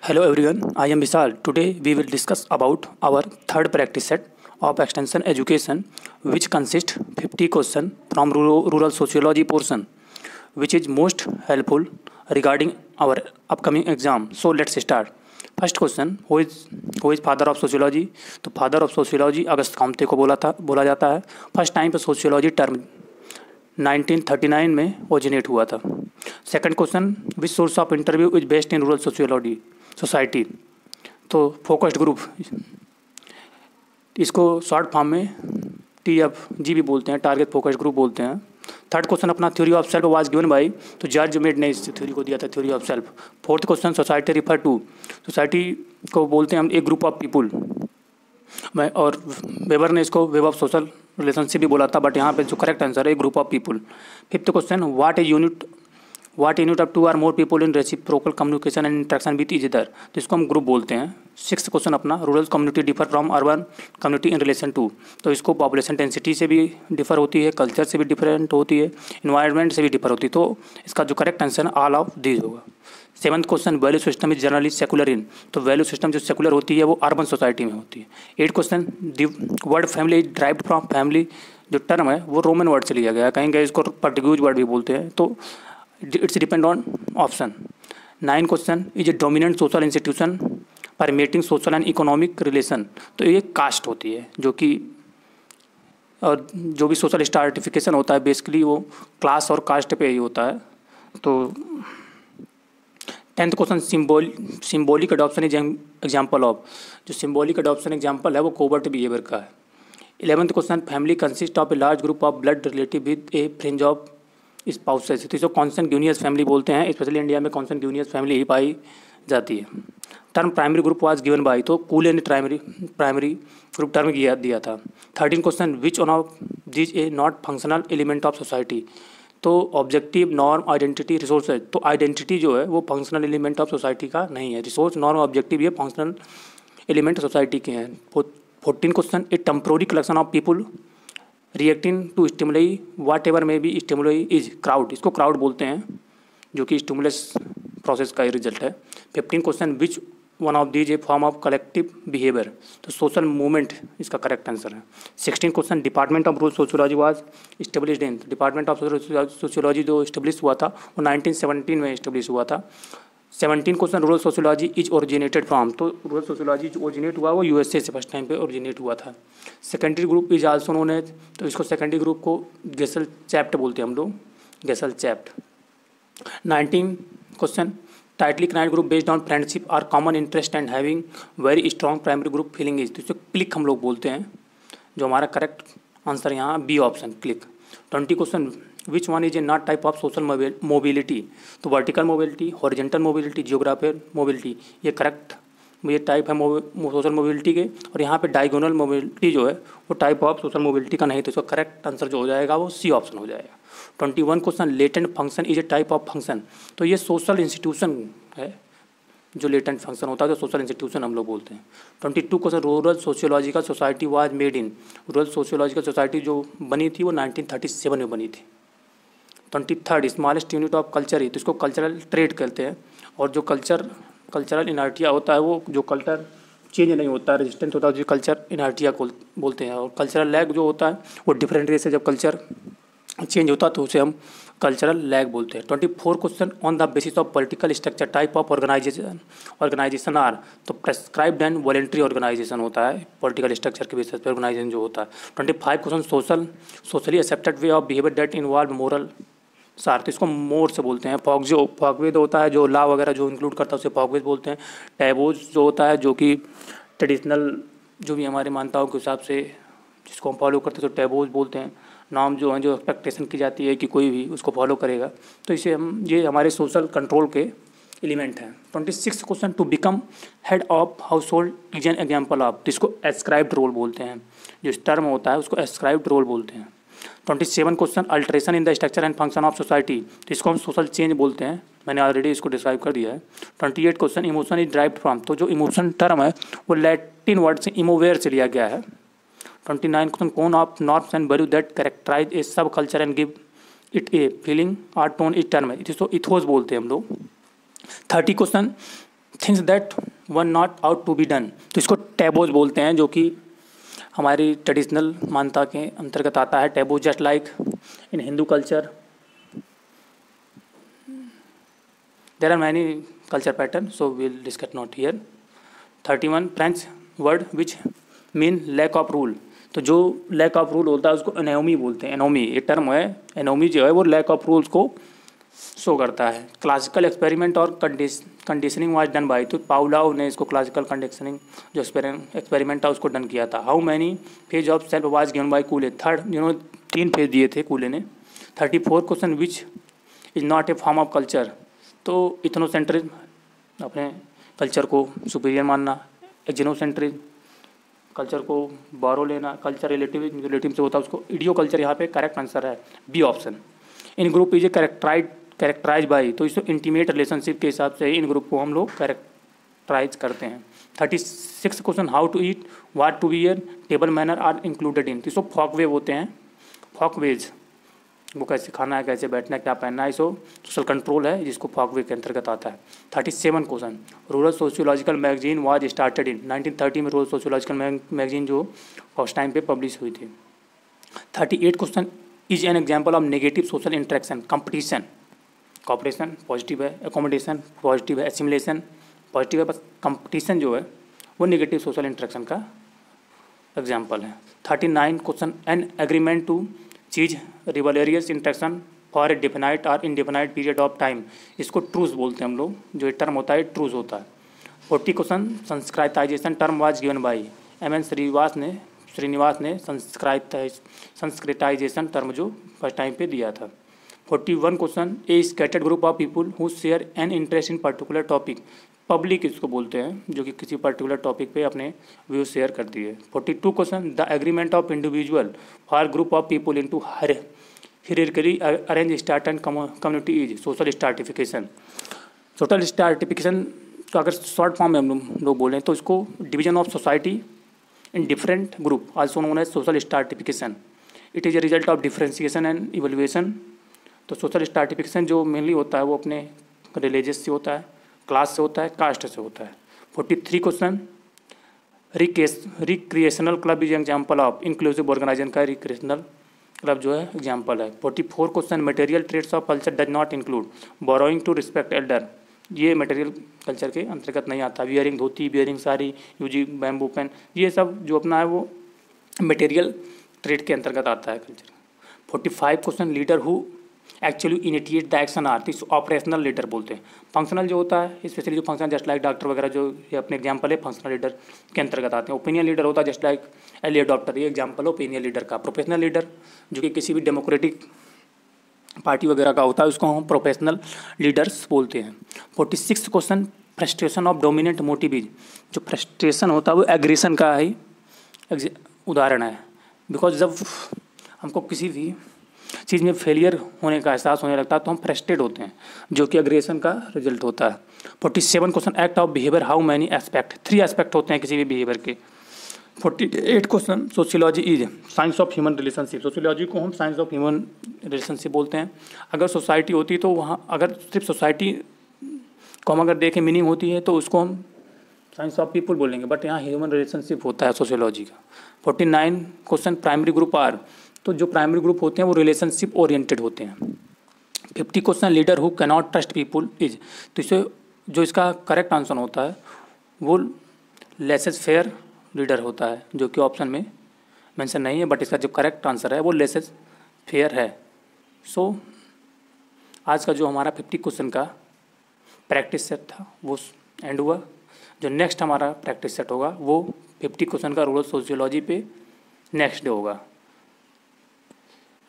Hello everyone, I am Vishal. Today we will discuss about our third practice set of extension education, which consists 50 questions from rural sociology portion, which is most helpful regarding our upcoming exam. So let's start. First question, who is father of sociology. तो father of sociology अगस्त कॉम्ते को बोला जाता है। First time पर sociology term 1939 में originate हुआ था। Second question, which source of interview is based in rural sociology society. तो फोकस्ड ग्रुप, इसको शॉर्ट फॉर्म में TFG भी बोलते हैं, टारगेट फोकस्ड ग्रुप बोलते हैं। थर्ड क्वेश्चन अपना theory of self was given by, तो जॉर्ज मेड ने इस थ्योरी को दिया था, theory of self. Fourth question, society refer to, society को बोलते हैं हम एक ग्रुप ऑफ पीपुल, और वेबर ने इसको वेब ऑफ सोशल रिलेशनशिप भी बोला था, बट यहाँ पे जो करेक्ट आंसर है group of people. Fifth question, what unit of two or more people in reciprocal communication and interaction with each other, तो इसको हम ग्रुप बोलते हैं। सिक्स क्वेश्चन अपना, rural community differ from urban community in relation to, तो इसको population density से भी डिफर होती है, कल्चर से भी डिफरेंट होती है, इन्वायरमेंट से भी डिफर होती है, तो इसका जो correct answer all of these होगा। Seventh question, value system is generally secular in, तो वैल्यू सिस्टम जो सेकुलर होती है वो अर्बन सोसाइटी में होती है। Eight question, word family is derived from family, जो टर्म है वो रोमन वर्ड से लिया गया है, कहीं कहीं इसको पर्टिक्यूज वर्ड भी बोलते हैं, तो it's depend on option. 9 question, is a dominant social institution permeating social and economic relation, तो ये कास्ट होती है, जो कि और जो भी सोशल स्ट्रैटिफिकेशन होता है बेसिकली वो क्लास और कास्ट पे ही होता है। तो 10th question, symbolic adoption is example of, जो सिम्बॉलिक अडॉप्शन एग्जाम्पल है वो कोवर्ट बिहेवियर का है। 11th question, family consist of a large group of blood relative with A fringe of spouses, तो इसको कॉन्संग्यूनियस फैमिली बोलते हैं, स्पेशली इंडिया में कॉन्संग्यूनियस फैमिली ही पाई जाती है। Term primary group was given by, तो कूल ने प्राइमरी ग्रुप टर्म दिया था। 13 question, which one of this A not functional element of society, तो ऑब्जेक्टिव, नॉर्म, आइडेंटिटी, रिसोर्स, तो आइडेंटिटी जो है वो फंक्शनल एलिमेंट ऑफ सोसाइटी का नहीं है, रिसोर्स, नॉर्म, ऑब्जेक्टिव ये फंक्शनल एलिमेंट सोसाइटी के हैं। 14 question, a temporary collection of people reacting to stimuli whatever may be stimuli is crowd, इसको क्राउड बोलते हैं, जो कि स्टिमुलस प्रोसेस का रिजल्ट है। 15 question, which one of these A form of collective behaviour, तो सोशल मूवमेंट इसका correct answer है। 16 question, department of rural sociology was established in, department of sociology जो इस्टेब्लिश हुआ था वो 1917 में इस्टेब्लिश हुआ था। 17 question, rural sociology is originated from, तो रूरल सोशियोलॉजी जो ओरिजिनेट हुआ वो USA से फर्स्ट टाइम पे ओरिजिनेट हुआ था। Secondary group is also known as, तो इसको सेकेंडरी ग्रुप को गेसल चैप्ट बोलते हैं हम लोग, गेसल चैप्ट। 19 question, tightly connected group based on friendship or common interest and having very strong primary group feeling is, तो इसको क्लिक हम लोग बोलते हैं, जो हमारा करेक्ट आंसर यहाँ B option clique. 20 question, which one is a not type of social mobility, तो vertical mobility, horizontal mobility, geographical mobility, ये करेक्ट ये टाइप है सोशल मोबिलिटी के, और यहाँ पे डायगोनल मोबिलिटी जो है वो टाइप ऑफ सोशल मोबिलिटी का नहीं, तो इसका करेक्ट आंसर जो हो जाएगा वो सी ऑप्शन हो जाएगा। 21 question, latent function is a type of function, तो ये सोशल इंस्टीट्यूशन है, जो लेटेंट फंक्शन होता है तो सोशल इंस्टीट्यूशन हम लोग बोलते हैं। 22 question, rural sociological society was made in, rural sociological society जो बनी थी वो 1937 में बनी थी। 23 स्मॉलेस्ट यूनिट ऑफ कल्चर है, तो इसको कल्चरल ट्रेड कहते हैं, और जो कल्चरल इनर्टिया होता है वो जो कल्चर चेंज नहीं होता, रेजिस्टेंट होता है, जो कल्चर इनर्टिया को बोलते हैं। और कल्चरल लैग जो होता है वो डिफरेंट वे से जब कल्चर चेंज होता है तो उसे हम कल्चरल लैग बोलते हैं। 24 question, on the basis of political structure type of organisation are, तो प्रेस्क्राइब्ड एंड वॉलेंट्री ऑर्गेनाइजेशन होता है, पॉलिटिकल स्ट्रक्चर के बेसिस पर ऑर्गेनाइजेशन जो होता है। 25 question, socially accepted way of behaviour that involve moral सार, तो इसको मोर से बोलते हैं। फॉकवेद होता है जो लॉ वगैरह जो इंक्लूड करता है उसे फॉकवेद बोलते हैं। टैबूज जो होता है जो कि ट्रेडिशनल जो भी हमारी मान्यताओं के हिसाब से जिसको हम फॉलो करते हैं तो टैबूज बोलते हैं। नॉर्म जो हैं जो एक्सपेक्टेशन की जाती है कि कोई भी उसको फॉलो करेगा, तो इसे हम ये हमारे सोशल कंट्रोल के एलिमेंट हैं। 26 question, to become head of household is an example of, तो इसको एस्क्राइब्ड रोल बोलते हैं, जो टर्म होता है उसको एस्क्राइब्ड रोल बोलते हैं। 27 question, alteration in the structure and function of society, तो इसको हम सोशल चेंज बोलते हैं, मैंने ऑलरेडी इसको डिस्क्राइब कर दिया है। 28 question, emotion is derived from, तो जो इमोशन टर्म है वो लैटिन वर्ड से इमोवेयर से लिया गया है। 29 क्वेश्चन, कौन of norms and value that characterize a subculture and give it a feeling or tone it term है, इसको इथोस बोलते हैं हम लोग। 30 question, things that one not ought to be done, तो इसको टैबूज बोलते हैं, जो कि हमारी ट्रेडिशनल मान्यता के अंतर्गत आता है। Taboo just like in Hindu culture there are many culture pattern, so will discuss not here. 31 French word which mean lack of rule, तो जो लैक ऑफ रूल होता है उसको एनोमी बोलते हैं। एनोमी एक टर्म है, एनोमी जो है वो लैक ऑफ रूल्स को शो करता है। क्लासिकल एक्सपेरिमेंट और कंडीशनिंग वाज डन बाय, तो पाउलाव ने इसको क्लासिकल कंडीशनिंग जो एक्सपेरिमेंट था उसको डन किया था। How many phase of self was given by कूले, third जिन्होंने 3 फेज दिए थे कूले ने। 34 question which is not a form of culture, तो इथनोसेंट्रिज्म अपने कल्चर को सुपीरियर मानना, एक्जिनोसेंट्रिज्म कल्चर को बारो लेना, कल्चर रिलेटिव से होता है उसको इडियो कल्चर, यहाँ पे करेक्ट आंसर है B option. In group is a characterise by, तो इसको इंटीमेट रिलेशनशिप के हिसाब से इन ग्रुप को हम लोग कैरेक्टराइज करते हैं। 36 question how to eat what to wear table manner are included in, तो इसको फॉक वे होते हैं। फॉक वेज वो कैसे खाना है, कैसे बैठना है, क्या पहनना है, इसको सोशल कंट्रोल है जिसको फॉक वे के अंतर्गत आता है। 37 question rural sociological magazine was started in 1930 में रूरल सोशियोलॉजिकल मैगजीन जो फर्स्ट टाइम पे पब्लिश हुई थी। 38 question is an example of negative social interaction, competition, cooperation positive है, एकोमोडेशन पॉजिटिव है, एसिमुलेशन पॉजिटिव है, बस कंपटीशन जो है वो नेगेटिव सोशल इंटरेक्शन का एग्जाम्पल है। 39 question an agreement to cease rivalrous interaction for a definite और इनडिफिनाइट पीरियड ऑफ टाइम, इसको ट्रूस बोलते हैं हम लोग, जो एक टर्म होता है ट्रूस होता है। 40 question Sanskritisation term was given by M N. Srinivas ने संस्कृताइजेशन टर्म जो फर्स्ट टाइम पे दिया था। 41 question a scattered group of people who share an interest in particular topic, public इसको बोलते हैं जो कि किसी पर्टिकुलर टॉपिक पे अपने व्यू शेयर करती है। 42 question the agreement of individual for group of people into hierarchically arrange start and community is social stratification. Social stratification तो अगर शॉर्ट फॉर्म में हम लोग बोलें तो इसको division of society in different group also known as social stratification. It is a result of differentiation and evolution. तो social stratification जो मेनली होता है वो अपने रिलीजियस से होता है, क्लास से होता है, कास्ट से होता है। 43 question recreational club is example of inclusive organization का रिक्रिएशनल क्लब जो है एग्जाम्पल है। 44 question material traits of culture does not include borrowing to respect elder, ये मटेरियल कल्चर के अंतर्गत नहीं आता। Wearing dhoti, wearing sari, using bamboo pen, ये सब जो अपना है वो मटेरियल ट्रेड के अंतर्गत आता है culture. 45 question leader who actually initiate the action are, तो ऑपरेशनल लीडर बोलते हैं। फंक्शनल जो होता है स्पेशली जो फंक्शनल जस्ट लाइक डॉक्टर वगैरह जो ये अपने एग्जाम्पल है फंक्शनल लीडर के अंतर्गत आते हैं। ओपिनियन लीडर होता है जस्ट लाइक एलियट डॉक्टर, ये एग्जाम्पल है ओपिनियन लीडर का। प्रोफेशनल लीडर जो कि किसी भी डेमोक्रेटिक पार्टी वगैरह का होता है उसको हम प्रोफेशनल लीडर्स बोलते हैं। 46 question frustration of dominant motive is, जो फ्रस्ट्रेशन होता है वो एग्रेशन का ही उदाहरण है। बिकॉज जब हमको किसी भी चीज़ में फेलियर होने का एहसास होने लगता है तो हम फ्रस्ट्रेट होते हैं, जो कि एग्रेशन का रिजल्ट होता है। 47 question act of behaviour how many aspect, 3 aspect होते हैं किसी भी बिहेवियर के। 48 question sociology is science of human relationship, sociology को हम साइंस ऑफ ह्यूमन रिलेशनशिप बोलते हैं। अगर सोसाइटी होती तो वहाँ अगर सिर्फ सोसाइटी को हम अगर देखें मीनिंग होती है तो उसको हम साइंस ऑफ पीपल बोलेंगे, बट यहाँ ह्यूमन रिलेशनशिप होता है सोशियोलॉजी का। 49 क्वेश्चन प्राइमरी ग्रुप आर, तो जो प्राइमरी ग्रुप होते हैं वो रिलेशनशिप ओरिएंटेड होते हैं। 50 question leader who cannot trust people is, तो इसे जो इसका करेक्ट आंसर होता है वो लेसेस फेयर लीडर होता है, जो कि ऑप्शन में मेंशन नहीं है, बट इसका जो करेक्ट आंसर है वो लेसेस फेयर है। सो आज का जो हमारा 50 क्वेश्चन का प्रैक्टिस सेट था वो एंड हुआ। जो नेक्स्ट हमारा प्रैक्टिस सेट होगा वो 50 क्वेश्चन का रूरल सोशियोलॉजी पे नेक्स्ट डे होगा।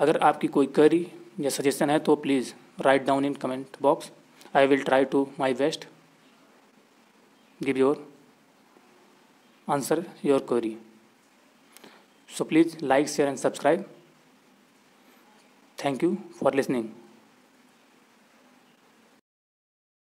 अगर आपकी कोई क्वेरी या सजेशन है तो please write down in comment box, I will try to my best give your answer your query. So please like share and subscribe. Thank you for listening.